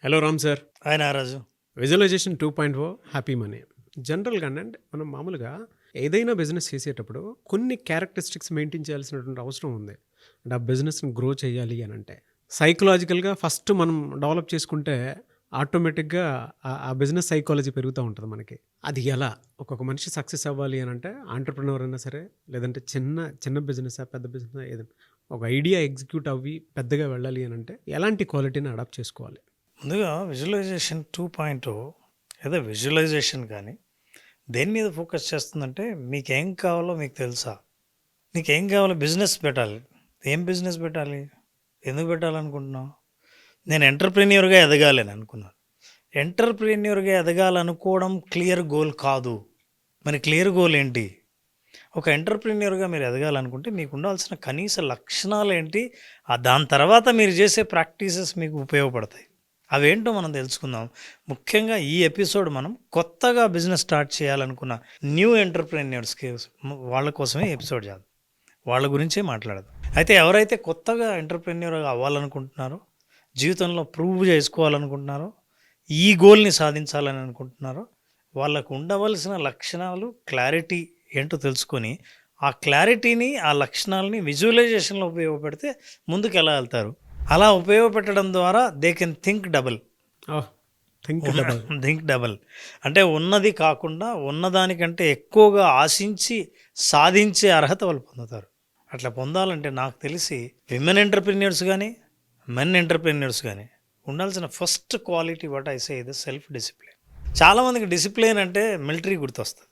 Hello Ram sir. Hi Nagaraju. Visualization 2.0 happy money. జనరల్గా అంటే మనం మామూలుగా ఏదైనా బిజినెస్ చేసేటప్పుడు కొన్ని క్యారెక్టరిస్టిక్స్ మెయింటైన్ చేయాల్సినటువంటి అవసరం ఉంది. అంటే ఆ బిజినెస్ని గ్రో చేయాలి అని అంటే సైకలాజికల్గా ఫస్ట్ మనం డెవలప్ చేసుకుంటే ఆటోమేటిక్గా ఆ బిజినెస్ సైకాలజీ పెరుగుతూ ఉంటుంది మనకి. అది ఎలా ఒక్కొక్క మనిషి సక్సెస్ అవ్వాలి అని అంటే ఆంటర్ప్రినర్ అయినా సరే, లేదంటే చిన్న చిన్న బిజినెస్ పెద్ద బిజినెస్ ఏదైనా ఒక ఐడియా ఎగ్జిక్యూట్ అవ్వి పెద్దగా వెళ్ళాలి అని అంటే ఎలాంటి క్వాలిటీని అడాప్ట్ చేసుకోవాలి? ముందుగా విజువలైజేషన్ 2.0 ఏదో విజువలైజేషన్ కానీ దేని మీద ఫోకస్ చేస్తుందంటే మీకేం కావాలో మీకు తెలుసా? నీకేం కావాలో బిజినెస్ పెట్టాలి. ఏం బిజినెస్ పెట్టాలి? ఎందుకు పెట్టాలనుకుంటున్నావు? నేను ఎంటర్ప్రెన్యూర్గా ఎదగాలి అని అనుకున్నాను. ఎంటర్ప్రెన్యూర్గా ఎదగాలనుకోవడం క్లియర్ గోల్ కాదు. మరి క్లియర్ గోల్ ఏంటి? ఒక ఎంటర్ప్రెన్యూర్గా మీరు ఎదగాలనుకుంటే మీకు ఉండాల్సిన కనీస లక్షణాలు ఏంటి? దాని తర్వాత మీరు చేసే ప్రాక్టీసెస్ మీకు ఉపయోగపడతాయి. అవేంటో మనం తెలుసుకుందాం. ముఖ్యంగా ఈ ఎపిసోడ్ మనం కొత్తగా బిజినెస్ స్టార్ట్ చేయాలనుకున్న న్యూ ఎంటర్ప్రెన్యూర్స్కి వాళ్ళ కోసమే ఎపిసోడ్ చేద్దాం. వాళ్ళ గురించే మాట్లాడదాం. అయితే ఎవరైతే కొత్తగా ఎంటర్ప్రెన్యూర్గా అవ్వాలనుకుంటున్నారో, జీవితంలో ప్రూవ్ చేసుకోవాలనుకుంటున్నారో, ఈ గోల్ని సాధించాలని అనుకుంటున్నారో, వాళ్ళకు ఉండవలసిన లక్షణాలు క్లారిటీ ఏంటో తెలుసుకొని ఆ క్లారిటీని, ఆ లక్షణాలని విజువలైజేషన్లో ఉపయోగపెడితే ముందుకు ఎలా వెళ్తారు. అలా ఉపయోగపెట్టడం ద్వారా they can think double. Think double అంటే ఉన్నది కాకుండా ఉన్నదానికంటే ఎక్కువగా ఆశించి సాధించే అర్హత వాళ్ళు పొందుతారు. అట్లా పొందాలంటే నాకు తెలిసి విమెన్ ఎంటర్ప్రెన్యూర్స్ కానీ మెన్ ఎంటర్ప్రెన్యూర్స్ కానీ ఉండాల్సిన first quality what I say ఇది సెల్ఫ్ డిసిప్లిన్. చాలామందికి డిసిప్లిన్ అంటే మిలిటరీ గుర్తొస్తుంది,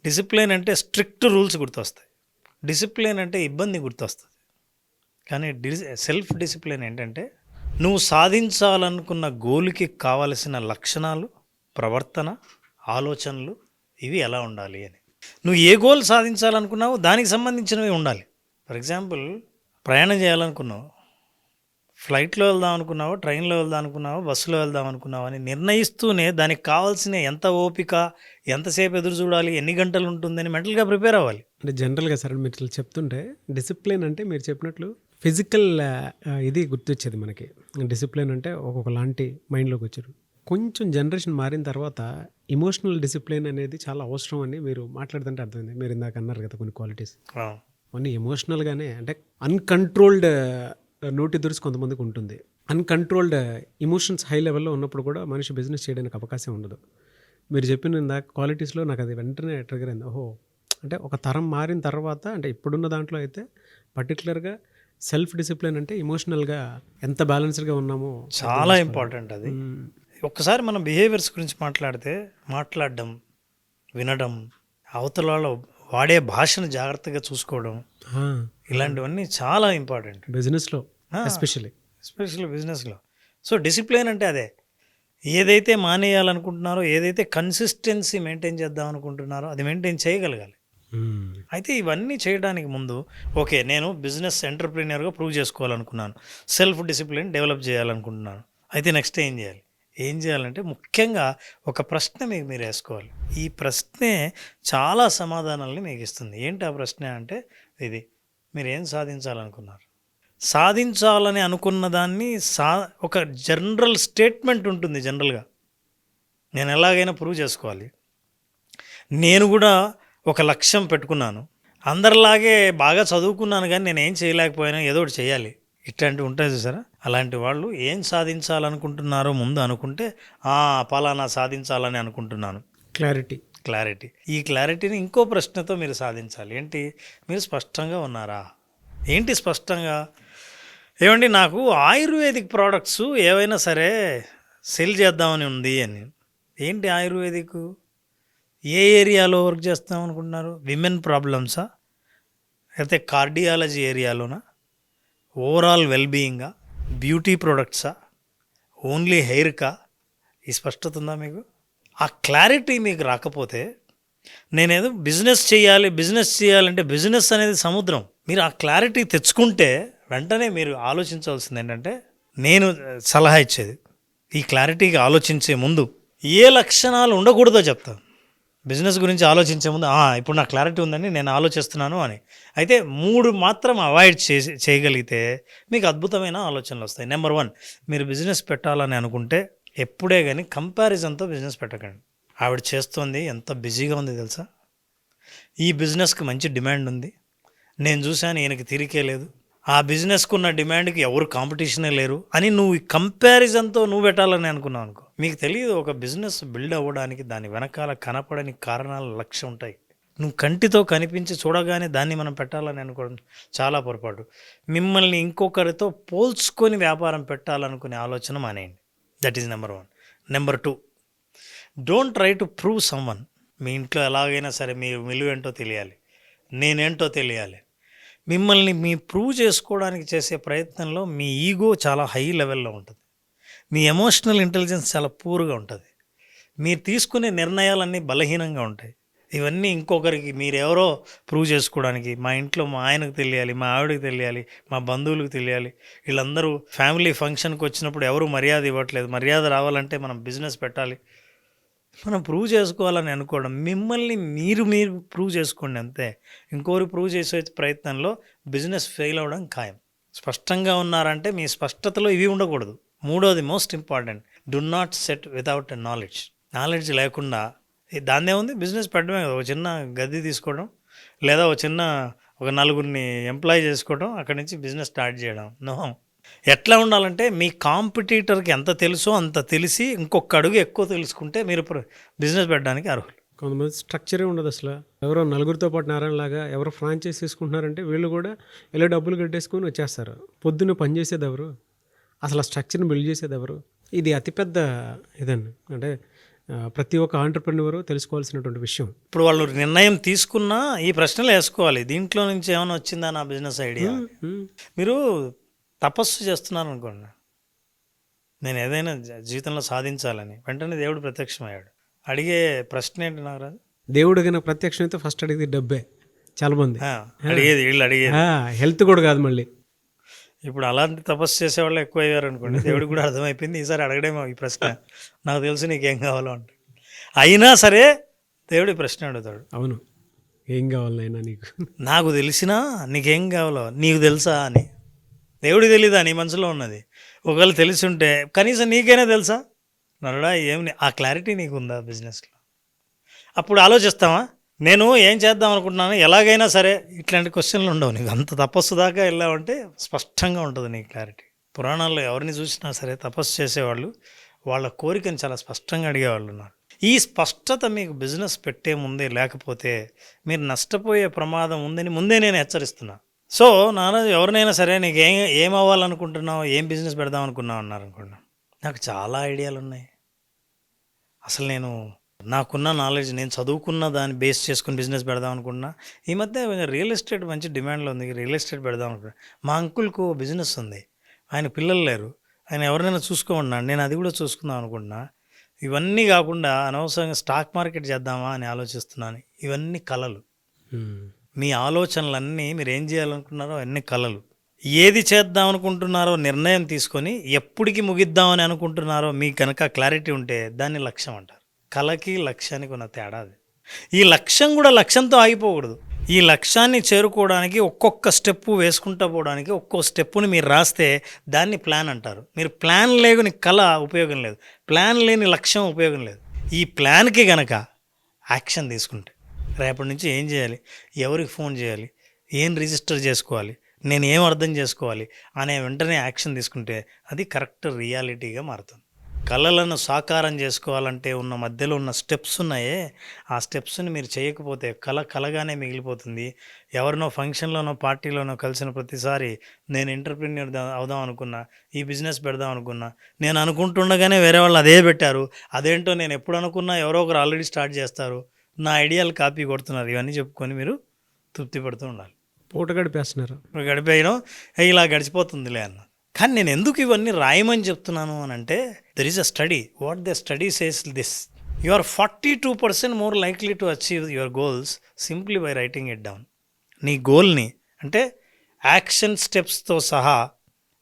డిసిప్లిన్ అంటే స్ట్రిక్ట్ రూల్స్ గుర్తొస్తాయి, డిసిప్లిన్ అంటే ఇబ్బంది గుర్తొస్తుంది. కానీ సెల్ఫ్ డిసిప్లిన్ ఏంటంటే నువ్వు సాధించాలనుకున్న గోల్కి కావలసిన లక్షణాలు, ప్రవర్తన, ఆలోచనలు ఇవి ఎలా ఉండాలి అని. నువ్వు ఏ గోల్ సాధించాలనుకున్నావో దానికి సంబంధించినవి ఉండాలి. ఫర్ ఎగ్జాంపుల్, ప్రయాణం చేయాలనుకున్నావు, ఫ్లైట్లో వెళ్దాం అనుకున్నావో, ట్రైన్లో వెళ్దాం అనుకున్నావో, బస్సులో వెళ్దాం అనుకున్నావు అని నిర్ణయిస్తూనే దానికి కావాల్సిన ఎంత ఓపిక, ఎంతసేపు ఎదురు చూడాలి, ఎన్ని గంటలు ఉంటుందని మెంటల్గా ప్రిపేర్ అవ్వాలి. అంటే జనరల్గా సరే మీరు ఇట్లా చెప్తుంటే డిసిప్లిన్ అంటే మీరు చెప్పినట్లు ఫిజికల్ ఇది గుర్తొచ్చేది మనకి. డిసిప్లిన్ అంటే ఒక్కొక్కలాంటి మైండ్లోకి వచ్చారు. కొంచెం జనరేషన్ మారిన తర్వాత ఇమోషనల్ డిసిప్లిన్ అనేది చాలా అవసరం అని మీరు మాట్లాడుతుంటే అర్థమైంది. మీరు ఇందాక అన్నారు కదా కొన్ని క్వాలిటీస్, అన్నీ ఎమోషనల్గానే అంటే అన్కంట్రోల్డ్ నోటి దురుసు కొంతమందికి ఉంటుంది. అన్కంట్రోల్డ్ ఇమోషన్స్ హై లెవెల్లో ఉన్నప్పుడు కూడా మనిషి బిజినెస్ చేయడానికి అవకాశం ఉండదు. మీరు చెప్పిన ఇందాక క్వాలిటీస్లో నాకు అది వెంటనే ట్రిగర్ అయింది. ఓహో, అంటే ఒక తరం మారిన తర్వాత అంటే ఇప్పుడున్న దాంట్లో అయితే పర్టికులర్గా సెల్ఫ్ డిసిప్లిన్ అంటే ఎమోషనల్గా ఎంత బ్యాలెన్స్డ్గా ఉన్నామో చాలా ఇంపార్టెంట్. అది ఒక్కసారి మనం బిహేవియర్స్ గురించి మాట్లాడడం, వినడం, అవతల వాళ్ళు వాడే భాషను జాగ్రత్తగా చూసుకోవడం, ఇలాంటివన్నీ చాలా ఇంపార్టెంట్ బిజినెస్లో, ఎస్పెషల్లీ బిజినెస్లో. సో డిసిప్లిన్ అంటే అదే. ఏదైతే మానేయాలనుకుంటున్నారో, ఏదైతే కన్సిస్టెన్సీ మెయింటైన్ చేద్దాం అనుకుంటున్నారో అది మెయింటైన్ చేయగలగాలి. అయితే ఇవన్నీ చేయడానికి ముందు ఓకే, నేను బిజినెస్ ఎంటర్ప్రీనియర్గా ప్రూవ్ చేసుకోవాలనుకున్నాను, సెల్ఫ్ డిసిప్లిన్ డెవలప్ చేయాలనుకుంటున్నాను. అయితే నెక్స్ట్ ఏం చేయాలంటే ముఖ్యంగా ఒక ప్రశ్న మీరు వేసుకోవాలి. ఈ ప్రశ్నే చాలా సమాధానాలని మీకు ఇస్తుంది. ఏంటి ఆ ప్రశ్న అంటే ఇది: మీరు ఏం సాధించాలనుకున్నారు? సాధించాలని అనుకున్న దాన్ని ఒక జనరల్ స్టేట్మెంట్ ఉంటుంది. జనరల్గా నేను ఎలాగైనా ప్రూవ్ చేసుకోవాలి, నేను కూడా ఒక లక్ష్యం పెట్టుకున్నాను, అందరిలాగే బాగా చదువుకున్నాను కానీ నేను ఏం చేయలేకపోయాను, ఏదో ఒకటి చేయాలి, ఇట్లాంటివి ఉంటాయి చూసారా. అలాంటి వాళ్ళు ఏం సాధించాలనుకుంటున్నారో ముందు అనుకుంటే పలానా సాధించాలని అనుకుంటున్నాను, క్లారిటీ. ఈ క్లారిటీని ఇంకో ప్రశ్నతో మీరు సాధించాలి. ఏంటి? మీరు స్పష్టంగా ఉన్నారా? ఏంటి స్పష్టంగా? ఏమండి, నాకు ఆయుర్వేదిక్ ప్రోడక్ట్స్ ఏవైనా సరే సెల్ చేద్దామని ఉంది అని. ఏంటి ఆయుర్వేదిక్? ఏ ఏరియాలో వర్క్ చేస్తాం అనుకుంటున్నారు? విమెన్ ప్రాబ్లమ్సా, అయితే కార్డియాలజీ ఏరియాలోనా, ఓవరాల్ వెల్బీయింగా, బ్యూటీ ప్రొడక్ట్సా, ఓన్లీ హెయిర్కా? ఈ స్పష్టత ఉందా మీకు? ఆ క్లారిటీ మీకు రాకపోతే, నేనేదో బిజినెస్ చేయాలంటే బిజినెస్ అనేది సముద్రం. మీరు ఆ క్లారిటీ తెచ్చుకుంటే వెంటనే మీరు ఆలోచించవలసింది ఏంటంటే, నేను సలహా ఇచ్చేది ఈ క్లారిటీగా ఆలోచించే ముందు ఏ లక్షణాలు ఉండకూడదో చెప్తాను. బిజినెస్ గురించి ఆలోచించే ముందు ఇప్పుడు నాకు క్లారిటీ ఉందని నేను ఆలోచిస్తున్నాను అని. అయితే 3 మాత్రం అవాయిడ్ చేయగలిగితే మీకు అద్భుతమైన ఆలోచనలు వస్తాయి. నెంబర్ 1, మీరు బిజినెస్ పెట్టాలని అనుకుంటే ఎప్పుడే కానీ కంపారిజన్తో బిజినెస్ పెట్టకండి. ఆవిడ చేస్తోంది ఎంత బిజీగా ఉంది తెలుసా, ఈ బిజినెస్కి మంచి డిమాండ్ ఉంది, నేను చూశాను ఈయనకి తీరికే లేదు, ఆ బిజినెస్కు ఉన్న డిమాండ్కి ఎవరు కాంపిటీషనే లేరు అని నువ్వు ఈ కంపారిజన్తో నువ్వు పెట్టాలని అనుకున్నావు అనుకో, మీకు తెలియదు ఒక బిజినెస్ బిల్డ్ అవ్వడానికి దాని వెనకాల కనపడని కారణాలు లక్ష ఉంటాయి. నువ్వు కంటితో కనిపించి చూడగానే దాన్ని మనం పెట్టాలని అనుకోవడం చాలా పొరపాటు. మిమ్మల్ని ఇంకొకరితో పోల్చుకొని వ్యాపారం పెట్టాలనుకునే ఆలోచన మానేయండి. That is number 1. Number 2, don't try to prove someone. మీ ఇంట్లో ఎలాగైనా సరే మీ విలువ ఏంటో తెలియాలి, నేనేంటో తెలియాలి. మిమ్మల్ని మీ ప్రూవ్ చేసుకోవడానికి చేసే ప్రయత్నంలో మీ ఈగో చాలా హై లెవెల్లో ఉంటుంది, మీ ఎమోషనల్ ఇంటెలిజెన్స్ చాలా పూర్గా ఉంటుంది, మీరు తీసుకునే నిర్ణయాలన్నీ బలహీనంగా ఉంటాయి. ఇవన్నీ ఇంకొకరికి మీరెవరో ప్రూవ్ చేసుకోవడానికి, మా ఇంట్లో మా ఆయనకు తెలియాలి, మా ఆవిడకి తెలియాలి, మా బంధువులకు తెలియాలి, వీళ్ళందరూ ఫ్యామిలీ ఫంక్షన్కి వచ్చినప్పుడు ఎవరు మర్యాద ఇవ్వట్లేదు, మర్యాద రావాలంటే మనం బిజినెస్ పెట్టాలి, మనం ప్రూవ్ చేసుకోవాలని అనుకోవడం. మిమ్మల్ని మీరు ప్రూవ్ చేసుకోండి అంతే. ఇంకోరు ప్రూవ్ చేసే ప్రయత్నంలో బిజినెస్ ఫెయిల్ అవ్వడం ఖాయం. స్పష్టంగా ఉన్నారంటే మీ స్పష్టతలో ఇవి ఉండకూడదు. 3వది most important, do not set without knowledge. Knowledge లేకుండా దాన్నే ఉంది బిజినెస్ పెట్టడమే కదా, ఒక చిన్న గది తీసుకోవడం లేదా ఒక నలుగురిని ఎంప్లాయ్ చేసుకోవడం, అక్కడి నుంచి బిజినెస్ స్టార్ట్ చేయడం. నో, ఎట్లా ఉండాలంటే మీ కాంపిటీటర్కి ఎంత తెలుసో అంత తెలిసి ఇంకొక అడుగు ఎక్కువ తెలుసుకుంటే మీరు బిజినెస్ పెట్టడానికి అర్హులు. కొంతమంది స్ట్రక్చరే ఉండదు అసలు. ఎవరో నలుగురితో పాటు నారాయణలాగా ఎవరో ఫ్రాంచైజ్ తీసుకుంటున్నారంటే వీళ్ళు కూడా ఇలా డబ్బులు కట్టేసుకొని వచ్చేస్తారు. పొద్దున్న పని చేసేది ఎవరు, అసలు ఆ స్ట్రక్చర్ని బిల్డ్ చేసేది ఎవరు? ఇది అతిపెద్ద ఇదండి. అంటే ప్రతి ఒక్క ఆంటర్‌ప్రెన్యూర్ తెలుసుకోవాల్సినటువంటి విషయం. ఇప్పుడు వాళ్ళు నిర్ణయం తీసుకున్నా ఈ ప్రశ్నలు వేసుకోవాలి, దీంట్లో నుంచి ఏమైనా వచ్చిందా నా బిజినెస్ ఐడియా. మీరు తపస్సు చేస్తున్నారు అనుకోండి, నేను ఏదైనా జీవితంలో సాధించాలని, వెంటనే దేవుడు ప్రత్యక్షమయ్యాడు. అడిగే ప్రశ్న ఏంటి నాకు రాదు? దేవుడు కన్నా ప్రత్యక్షం అయితే ఫస్ట్ అడిగేది డబ్బే చాలామంది అడిగేది, వీళ్ళు అడిగేది హెల్త్ కూడా కాదు మళ్ళీ. ఇప్పుడు అలాంటి తపస్సు చేసేవాళ్ళు ఎక్కువ అయ్యారు అనుకోండి, దేవుడికి కూడా అర్థమైపోయింది ఈసారి అడగడేమో ఈ ప్రశ్న, నాకు తెలుసు నీకేం కావాలో అంటే. అయినా సరే దేవుడి ప్రశ్న అడుగుతాడు. అవును, ఏం కావాలైనా నీకు, నాకు తెలిసినా నీకేం కావాలో నీకు తెలుసా అని. దేవుడికి తెలీదా నీ మనసులో ఉన్నది? ఒకవేళ తెలిసి ఉంటే కనీసం నీకైనా తెలుసా నరుడా ఏమి, ఆ క్లారిటీ నీకు ఉందా బిజినెస్లో? అప్పుడు ఆలోచిస్తావా నేను ఏం చేద్దాం అనుకుంటున్నాను, ఎలాగైనా సరే ఇట్లాంటి క్వశ్చన్లు ఉండవు నీకు. అంత తపస్సు దాకా వెళ్ళావంటే స్పష్టంగా ఉంటుంది నీ క్లారిటీ. పురాణాల్లో ఎవరిని చూసినా సరే తపస్సు చేసేవాళ్ళు వాళ్ళ కోరికని చాలా స్పష్టంగా అడిగేవాళ్ళు ఉన్నారు. ఈ స్పష్టత మీకు బిజినెస్ పెట్టే ముందే లేకపోతే మీరు నష్టపోయే ప్రమాదం ఉందని ముందే నేను హెచ్చరిస్తున్నా. సో నారాజు ఎవరినైనా సరే నీకు ఏం అవ్వాలనుకుంటున్నావు, ఏం బిజినెస్ పెడదాం అనుకున్నావు అన్నారు అనుకోండి, నాకు చాలా ఐడియాలు ఉన్నాయి, అసలు నాకున్న నాలెడ్జ్, నేను చదువుకున్న దాన్ని బేస్ చేసుకుని బిజినెస్ పెడదాం అనుకున్నా. ఈ మధ్య రియల్ ఎస్టేట్ మంచి డిమాండ్లో ఉంది, రియల్ ఎస్టేట్ పెడదాం అనుకున్నా. మా అంకుల్కు బిజినెస్ ఉంది, ఆయన పిల్లలు లేరు, ఆయన ఎవరినైనా చూసుకోమన్నాడు, నేను అది కూడా చూసుకుందాం అనుకుంటున్నా. ఇవన్నీ కాకుండా అనవసరంగా స్టాక్ మార్కెట్ చేద్దామా అని ఆలోచిస్తున్నాను. ఇవన్నీ కలలు. మీ ఆలోచనలన్నీ మీరు ఏం చేయాలనుకున్నారో అన్ని కలలు. ఏది చేద్దాం అనుకుంటున్నారో నిర్ణయం తీసుకొని ఎప్పటికి ముగిద్దామని అనుకుంటున్నారో మీకు కనుక క్లారిటీ ఉంటే దాన్ని లక్ష్యం అంటారు. కళకి లక్ష్యానికి ఉన్న తేడా అది. ఈ లక్ష్యం కూడా లక్ష్యంతో ఆగిపోకూడదు. ఈ లక్ష్యాన్ని చేరుకోవడానికి ఒక్కొక్క స్టెప్పు వేసుకుంటూ పోవడానికి ఒక్కొక్క స్టెప్పుని మీరు రాస్తే దాన్ని ప్లాన్ అంటారు. మీరు ప్లాన్ లేని కళ ఉపయోగం లేదు, ప్లాన్ లేని లక్ష్యం ఉపయోగం లేదు. ఈ ప్లాన్కి గనక యాక్షన్ తీసుకుంటే రేపటి నుంచి ఏం చేయాలి, ఎవరికి ఫోన్ చేయాలి, ఏం రిజిస్టర్ చేసుకోవాలి, నేను ఏం అర్థం చేసుకోవాలి అనే వెంటనే యాక్షన్ తీసుకుంటే అది కరెక్ట్ రియాలిటీగా మారుతుంది. కళలను సాకారం చేసుకోవాలంటే ఉన్న మధ్యలో ఉన్న స్టెప్స్ ఉన్నాయే, ఆ స్టెప్స్ని మీరు చేయకపోతే కళగానే మిగిలిపోతుంది. ఎవరినో ఫంక్షన్లోనో పార్టీలోనో కలిసిన ప్రతిసారి నేను ఎంటర్‌ప్రెన్యూర్ అవుదాం అనుకున్నా, ఈ బిజినెస్ పెడదాం అనుకున్నా, నేను అనుకుంటుండగానే వేరే వాళ్ళు అదే పెట్టారు, అదేంటో నేను ఎప్పుడు అనుకున్నా ఎవరో ఒకరు ఆల్రెడీ స్టార్ట్ చేస్తారు, నా ఐడియాలు కాపీ కొడుతున్నారు, ఇవన్నీ చెప్పుకొని మీరు తృప్తి పడుతూ ఉండాలి. పూట గడిపేస్తున్నారు, గడిపేయడం ఇలా గడిచిపోతుందిలే అన్న. కానీ నేను ఎందుకు ఇవన్నీ రాయమని చెప్తున్నాను అని అంటే, there is a study. What the study says this: you are 42% more likely to achieve your goals simply by writing it down. నీ గోల్ని అంటే యాక్షన్ స్టెప్స్తో సహా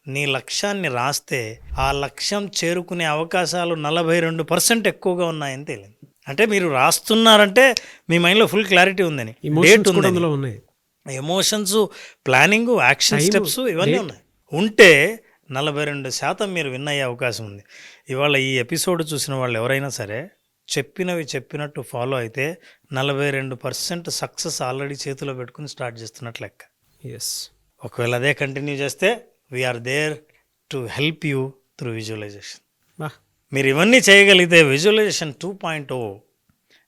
నీ లక్ష్యాన్ని రాస్తే ఆ లక్ష్యం చేరుకునే అవకాశాలు 42% ఎక్కువగా ఉన్నాయని తేలింది. అంటే మీరు రాస్తున్నారంటే మీ మైండ్లో ఫుల్ క్లారిటీ ఉందని, డేట్ ఎమోషన్స్ కూడా ఉందని, అందులో ఉన్నాయి. Emotions, planning, action Time, steps ఇవన్నీ date. ఉన్నాయి. ఉంటే 42% మీరు విన్ అయ్యే అవకాశం ఉంది. ఇవాళ ఈ ఎపిసోడ్ చూసిన వాళ్ళు ఎవరైనా సరే చెప్పినవి చెప్పినట్టు ఫాలో అయితే 42% సక్సెస్ ఆల్రెడీ చేతిలో పెట్టుకుని స్టార్ట్ చేస్తున్నట్లు లెక్క. ఎస్. ఒకవేళ అదే కంటిన్యూ చేస్తే we are there to help you through visualization. బా, మీరు ఇవన్నీ చేయగలిగితే విజువలైజేషన్ 2.0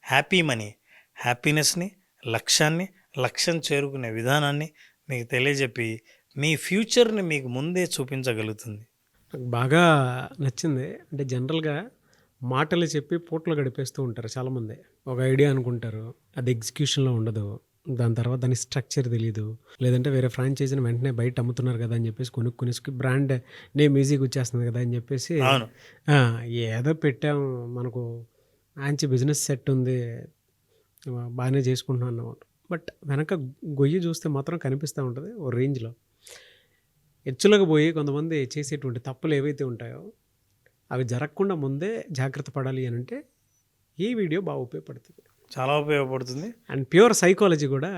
హ్యాపీ మనీ, హ్యాపీనెస్ని, లక్ష్యం చేరుకునే విధానాన్ని మీకు తెలియజెప్పి మీ ఫ్యూచర్ని మీకు ముందే చూపించగలుగుతుంది. నాకు బాగా నచ్చింది. అంటే జనరల్గా మాటలు చెప్పి పూటలు గడిపేస్తూ ఉంటారు చాలామంది. ఒక ఐడియా అనుకుంటారు, అది ఎగ్జిక్యూషన్లో ఉండదు, దాని తర్వాత దాని స్ట్రక్చర్ తెలీదు, లేదంటే వేరే ఫ్రాంచైజీని వెంటనే బయట అమ్ముతున్నారు కదా అని చెప్పేసి కొనుక్కుని బ్రాండ్ నేమ్ ఈజీగా వచ్చేస్తుంది కదా అని చెప్పేసి అవును. "ఆ, ఏదో పెట్టాము, మనకు మంచి బిజినెస్ సెట్ ఉంది, బాగానే చేసుకుంటున్నాం" అన్నమాట. బట్ వెనక గొయ్యి చూస్తే మాత్రం కనిపిస్తూ ఉంటుంది ఓ రేంజ్లో. ఎచ్చులకు పోయి కొంతమంది చేసేటువంటి తప్పులు ఏవైతే ఉంటాయో అవి జరగకుండా ముందే జాగ్రత్త పడాలి అని అంటే ఈ వీడియో బాగా ఉపయోగపడుతుంది. చాలా ఉపయోగపడుతుంది. అండ్ ప్యూర్ సైకాలజీ కూడా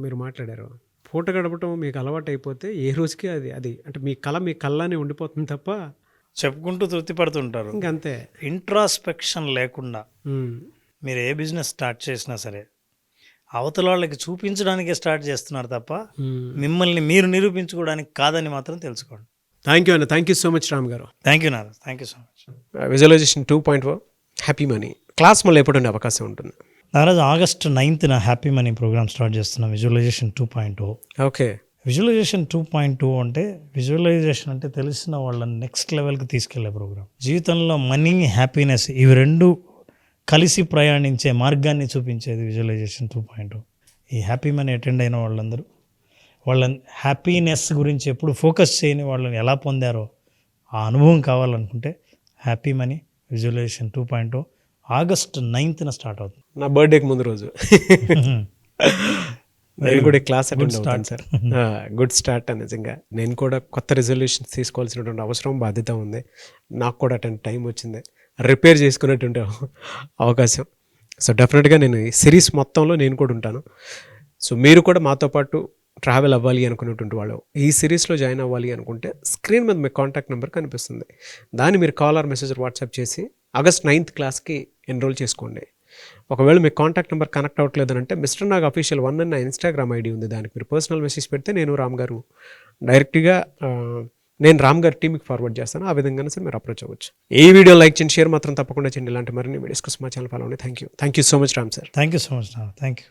మీరు మాట్లాడారు. పూట గడపటం మీకు అలవాటు అయిపోతే ఏ రోజుకి అది అది అంటే మీ కళ మీ కళ్ళనే ఉండిపోతుంది తప్ప చెప్పుకుంటూ తృప్తి పడుతుంటారు. ఇంకంతే. ఇంట్రాస్పెక్షన్ లేకుండా మీరు ఏ బిజినెస్ స్టార్ట్ చేసినా సరే అవతల వాళ్ళకి చూపించడానికే స్టార్ట్ చేస్తున్నారు తప్ప మిమ్మల్ని మీరు నిరూపించుకోవడానికి కాదని మాత్రం తెలుసుకోండి. థ్యాంక్ యూ అన్న. Thank you so much Ram garu. Thank you Naraj. Thank you so much. Visualization 2.0 happy money class మళ్ళీ ఎప్పుడు ఉండే అవకాశం ఉంటుంది? Naraj August 9th happy money program start చేస్తున్నాం, విజువలైజేషన్ 2.0. ఓకే. విజువలైజేషన్ 2.0 అంటే విజువలైజేషన్ అంటే తెలిసిన వాళ్ళని నెక్స్ట్ లెవెల్కి తీసుకెళ్లే ప్రోగ్రామ్. జీవితంలో మనీ, హ్యాపీనెస్ ఇవి రెండు కలిసి ప్రయాణించే మార్గాన్ని చూపించేది విజువలైజేషన్ 2.0. ఈ హ్యాపీ మనీ అటెండ్ అయిన వాళ్ళందరూ వాళ్ళ హ్యాపీనెస్ గురించి ఎప్పుడు ఫోకస్ చేయని వాళ్ళని ఎలా పొందారో ఆ అనుభవం కావాలనుకుంటే happy money visualization 2.0 August 9th start అవుతుంది. నా బర్త్డేకి ముందు రోజు నేను కూడా క్లాస్ అటెండ్ అవుతాను సార్. Good start. నిజంగా నేను కూడా కొత్త రెజల్యూషన్స్ తీసుకోవాల్సినటువంటి అవసరం, బాధ్యత ఉంది. నాకు కూడా అటెండ్ టైం వచ్చింది, రిపేర్ చేసుకునేటువంటి అవకాశం. సో డెఫినెట్గా నేను ఈ సిరీస్ మొత్తంలో నేను కూడా ఉంటాను. సో మీరు కూడా మాతో పాటు ట్రావెల్ అవ్వాలి అనుకునేటువంటి వాళ్ళు ఈ సిరీస్లో జాయిన్ అవ్వాలి అనుకుంటే స్క్రీన్ మీద మీ కాంటాక్ట్ నెంబర్ కనిపిస్తుంది. దాన్ని మీరు కాల్ ఆర్ మెసేజ్ వాట్సాప్ చేసి August 9th క్లాస్కి ఎన్రోల్ చేసుకోండి. ఒకవేళ మీ కాంటాక్ట్ నెంబర్ కనెక్ట్ అవ్వట్లేదు అంటే మిస్టర్ నాగ్ అఫీషియల్ 1 అన్న ఇన్స్టాగ్రామ్ ఐడి ఉంది, దానికి మీరు పర్సనల్ మెసేజ్ పెడితే నేను రామ్ గారు డైరెక్ట్గా నేను రామ్ గారి టీమ్కి ఫార్వర్డ్ చేస్తాను. ఆ విధంగానే సార్ మీరు అప్రోచ్ అవ్వచ్చు. ఈ వీడియో లైక్ చేయండి, షేర్ మాత్రం తప్పకుండా చేయండి. ఇలాంటి మరిన్ని వీడియోస్ కోసం మా ఛానల్ ఫాలో అవ్వండి. Thank you so much Ram sir. Thank you so much. Thank you.